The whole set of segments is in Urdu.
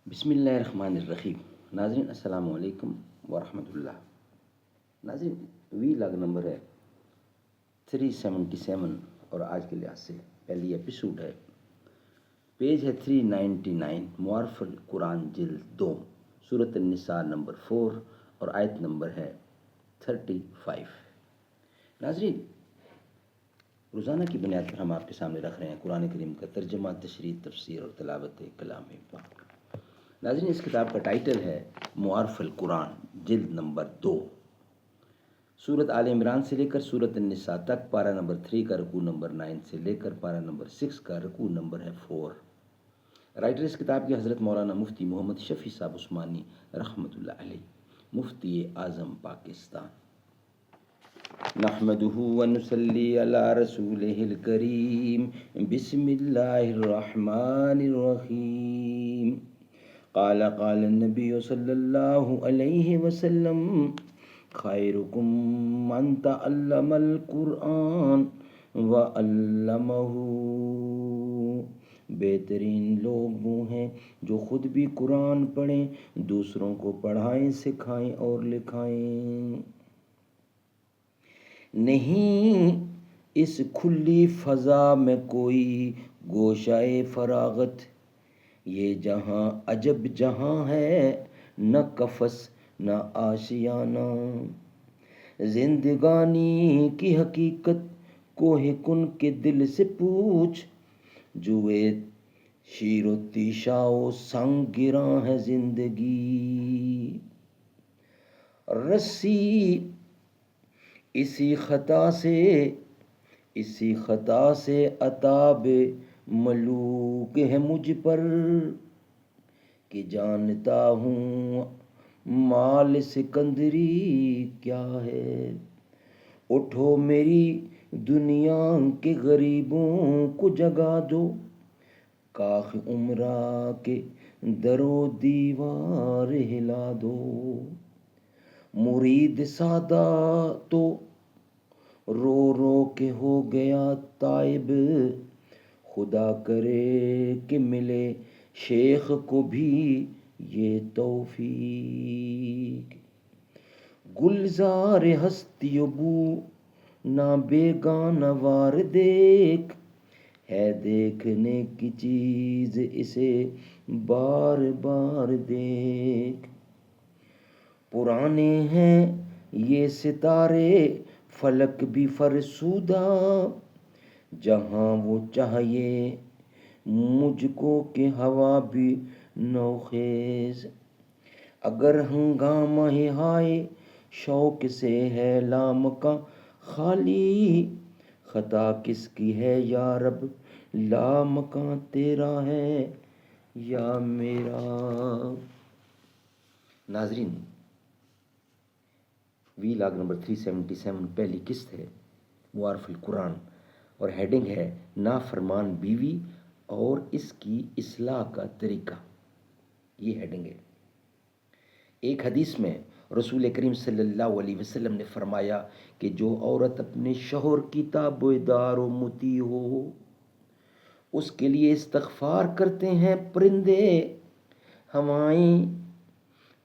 بسم اللہ الرحمن الرحیم۔ ناظرین السلام علیکم ورحمۃ اللہ۔ ناظرین وی لاگ نمبر ہے 377 اور آج کے لحاظ سے پہلی ایپیسوڈ ہے۔ پیج ہے 399، معارف القرآن جلد 2، سورۃ النساء نمبر 4 اور آیت نمبر ہے 35۔ ناظرین روزانہ کی بنیاد پر ہم آپ کے سامنے رکھ رہے ہیں قرآن کریم کا ترجمہ، تشریح، تفسیر اور تلاوت کلام پاک۔ ناظرین اس کتاب کا ٹائٹل ہے معارف القرآن جلد نمبر 2، سورۃ آل عمران سے لے کر سورۃ النساء تک، پارہ نمبر 3 کا رکوع نمبر 9 سے لے کر پارہ نمبر 6 کا رکوع نمبر ہے 4۔ رائٹر اس کتاب کی حضرت مولانا مفتی محمد شفیع صاحب عثمانی رحمۃ اللہ علیہ، مفتی اعظم پاکستان۔ نحمده ونصلی علی رسولہ الکریم، بسم اللہ الرحمن الرحیم۔ قال النبی صلی اللہ علیہ وسلم، خیرکم من تعلم القرآن وعلمہ۔ بہترین لوگ وہ ہیں جو خود بھی قرآن پڑھیں، دوسروں کو پڑھائیں، سکھائیں اور لکھائیں۔ نہیں اس کھلی فضا میں کوئی گوشۂ فراغت، یہ جہاں عجب جہاں ہے، نہ قفس نہ آشیانہ۔ زندگانی کی حقیقت کوہ کن کے دل سے پوچھ، جوئے شیر و تیشا و سنگ گراں ہے زندگی۔ رسی اسی خطا سے عتاب ملوک ہے مجھ پر، کہ جانتا ہوں مال سکندری کیا ہے۔ اٹھو میری دنیا کے غریبوں کو جگا دو، کاخ عمرہ کے در و دیوار ہلا دو۔ مرید سادہ تو رو رو کے ہو گیا تائب، خدا کرے کہ ملے شیخ کو بھی یہ توفیق۔ گلزار ہستی و بو نہ بیگانہ وار دیکھ، ہے دیکھنے کی چیز اسے بار بار دیکھ۔ پرانے ہیں یہ ستارے فلک بھی فرسودہ، جہاں وہ چاہیے مجھ کو کہ ہوا بھی نوخیز۔ اگر ہنگامہ ہائے شوق سے ہے لامکاں خالی، خطا کس کی ہے یا رب، لامکاں تیرا ہے یا میرا۔ ناظرین وی لاگ نمبر 377 پہلی قسط ہے معارف القرآن، اور ہیڈنگ ہے نافرمان بیوی اور اس کی اصلاح کا طریقہ۔ یہ ہیڈنگ ہے۔ ایک حدیث میں رسول کریم صلی اللہ علیہ وسلم نے فرمایا کہ جو عورت اپنے شوہر کی تابعدار و مطیع ہو، اس کے لیے استغفار کرتے ہیں پرندے ہوائیں،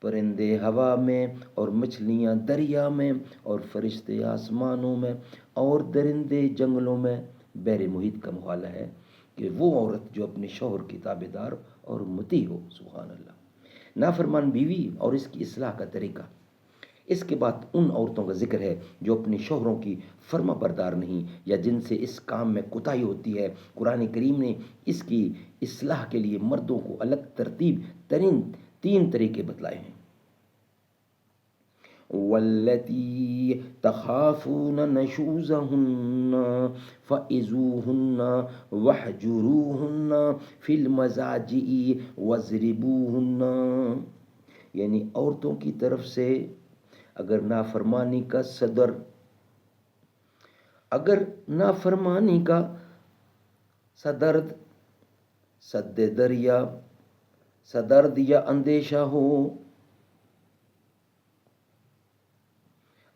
پرندے ہوا میں اور مچھلیاں دریا میں اور فرشتے آسمانوں میں اور درندے جنگلوں میں۔ بحر محیط کا مقالہ ہے کہ وہ عورت جو اپنے شوہر کی تابعدار اور مطیع ہو۔ سبحان اللہ۔ نافرمان بیوی اور اس کی اصلاح کا طریقہ۔ اس کے بعد ان عورتوں کا ذکر ہے جو اپنے شوہروں کی فرما بردار نہیں یا جن سے اس کام میں کوتاہی ہوتی ہے۔ قرآن کریم نے اس کی اصلاح کے لیے مردوں کو الگ ترتیب ترین 3 طریقے بتلائے ہیں۔ واللتی تخافون نشوزہن فعظوہن واہجروہن فی المضاجع واضربوہن، یعنی عورتوں کی طرف سے اگر نافرمانی کا صدرد یا اندیشہ ہو،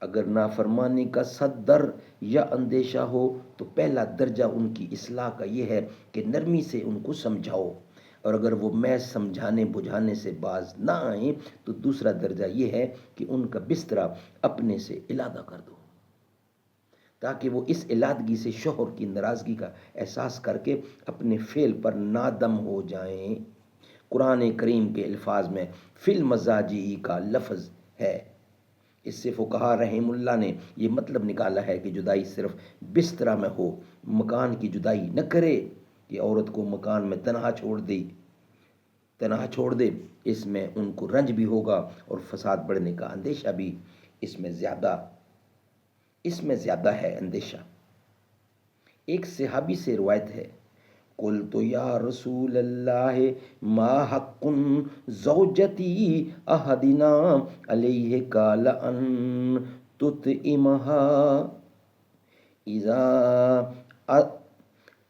اگر نافرمانی کا صدر یا اندیشہ ہو تو پہلا درجہ ان کی اصلاح کا یہ ہے کہ نرمی سے ان کو سمجھاؤ۔ اور اگر وہ محض سمجھانے بجھانے سے باز نہ آئیں تو دوسرا درجہ یہ ہے کہ ان کا بسترا اپنے سے علادہ کر دو، تاکہ وہ اس علادگی سے شوہر کی ناراضگی کا احساس کر کے اپنے فعل پر نادم ہو جائیں۔ قرآن کریم کے الفاظ میں فی المضاجع کا لفظ ہے۔ اس سے فقہا رحم اللہ نے یہ مطلب نکالا ہے کہ جدائی صرف بسترا میں ہو، مکان کی جدائی نہ کرے کہ عورت کو مکان میں تنہا چھوڑ دے، اس میں ان کو رنج بھی ہوگا اور فساد بڑھنے کا اندیشہ بھی اس میں زیادہ ہے اندیشہ۔ ایک صحابی سے روایت ہے، قلت یا رسول اللہ ما حق زوجتی احدنا علیہ قال ان تطعمها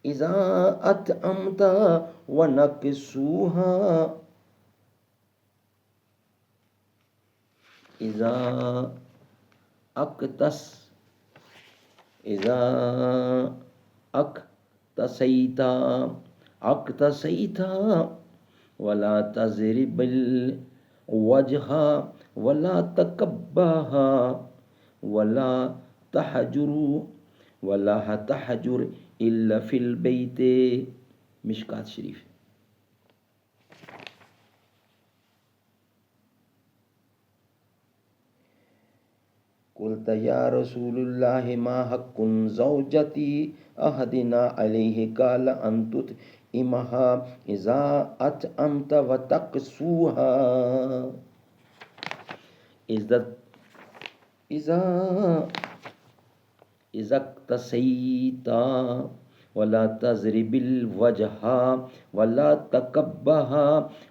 اذا اطعمت ونكسوها اذا اقتص اذا اقتصیت ولا تضرب الوجہ ولا تقبها ولا تحجر الا فی البیت۔ مشکات شریف۔ قلت یا رسول اللہ ما حق زوجتی احدنا علیہ قال ان تطعمها اذا اطعمت وتقسوها اذا اقتصیت ولا تضرب الوجہ ولا تقبها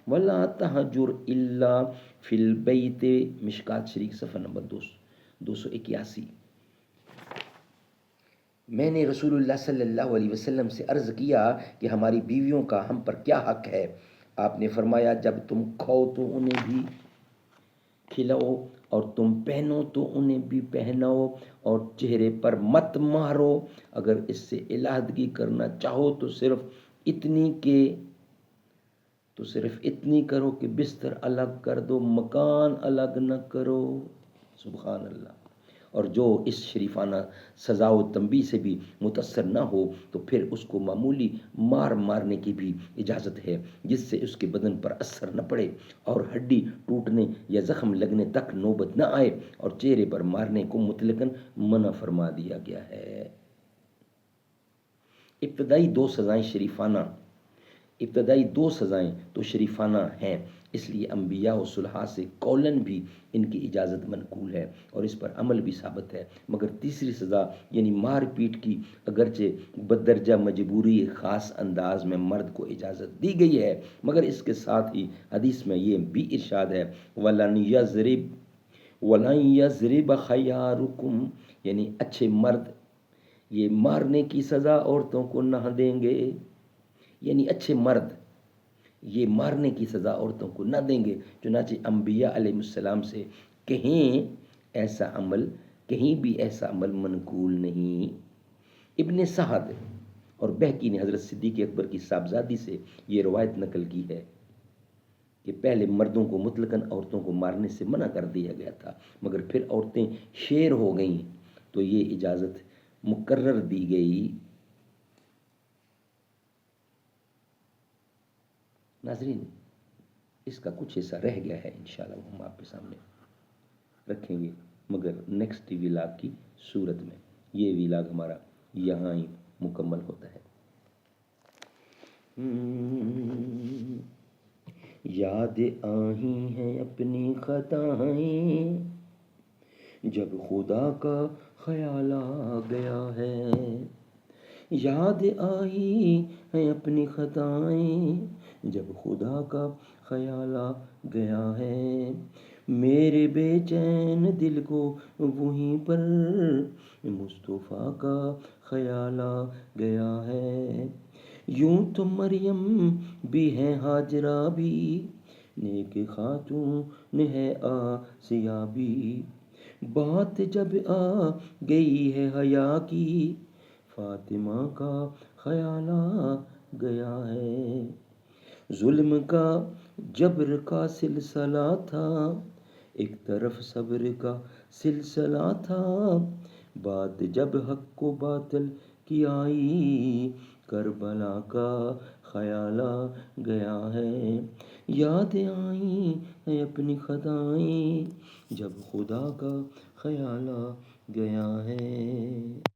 ولا تحجر الا فی البیت۔ مشکات شریف صفحہ نمبر 281۔ میں نے رسول اللہ صلی اللہ علیہ وسلم سے عرض کیا کہ ہماری بیویوں کا ہم پر کیا حق ہے؟ آپ نے فرمایا، جب تم کھاؤ تو انہیں بھی کھلاؤ، اور تم پہنو تو انہیں بھی پہناؤ، اور چہرے پر مت مارو۔ اگر اس سے علیحدگی کرنا چاہو تو صرف اتنی کرو کہ بستر الگ کر دو، مکان الگ نہ کرو۔ سبحان اللہ۔ اور جو اس شریفانہ سزا و تنبیہ سے بھی متاثر نہ ہو تو پھر اس کو معمولی مارنے کی بھی اجازت ہے، جس سے اس کے بدن پر اثر نہ پڑے اور ہڈی ٹوٹنے یا زخم لگنے تک نوبت نہ آئے، اور چہرے پر مارنے کو مطلقاً منع فرما دیا گیا ہے۔ ابتدائی دو سزائیں تو شریفانہ ہیں، اس لیے انبیاء و صلحاء سے قولاً بھی ان کی اجازت منقول ہے اور اس پر عمل بھی ثابت ہے، مگر تیسری سزا یعنی مار پیٹ کی اگرچہ بدرجہ مجبوری خاص انداز میں مرد کو اجازت دی گئی ہے، مگر اس کے ساتھ ہی حدیث میں یہ بھی ارشاد ہے، وَلَنْ يَضْرِبَ خَيَارُكُمْ، یعنی اچھے مرد یہ مارنے کی سزا عورتوں کو نہ دیں گے، یعنی اچھے مرد یہ مارنے کی سزا عورتوں کو نہ دیں گے۔ چنانچہ انبیاء علیہ السلام سے کہیں بھی ایسا عمل منقول نہیں۔ ابن سعد اور بہقی نے حضرت صدیق اکبر کی صاحبزادی سے یہ روایت نقل کی ہے کہ پہلے مردوں کو مطلقاً عورتوں کو مارنے سے منع کر دیا گیا تھا، مگر پھر عورتیں شیر ہو گئیں تو یہ اجازت مقرر دی گئی۔ ناظرین، اس کا کچھ حصہ رہ گیا ہے، انشاءاللہ وہ ہم آپ کے سامنے رکھیں گے، مگر نیکسٹ ویلاگ کی صورت میں۔ یہ ویلاگ ہمارا یہاں ہی مکمل ہوتا ہے۔ یاد آئی ہیں اپنی خطائیں جب خدا کا خیال آ گیا ہے، یاد آئی ہیں اپنی خطائیں جب خدا کا خیال آ گیا ہے، میرے بے چین دل کو وہیں پر مصطفیٰ کا خیال آ گیا ہے۔ یوں تو مریم بھی ہے، ہاجرہ بھی نیک خاتون ہے، آسیہ بھی، بات جب آ گئی ہے حیا کی فاطمہ کا خیال آ گیا ہے۔ ظلم کا جبر کا سلسلہ تھا، ایک طرف صبر کا سلسلہ تھا، بات جب حق کو باطل کی آئی، کربلا کا خیال آ گیا ہے، یاد آئی ہے اپنی خطائیں، جب خدا کا خیال آ گیا ہے۔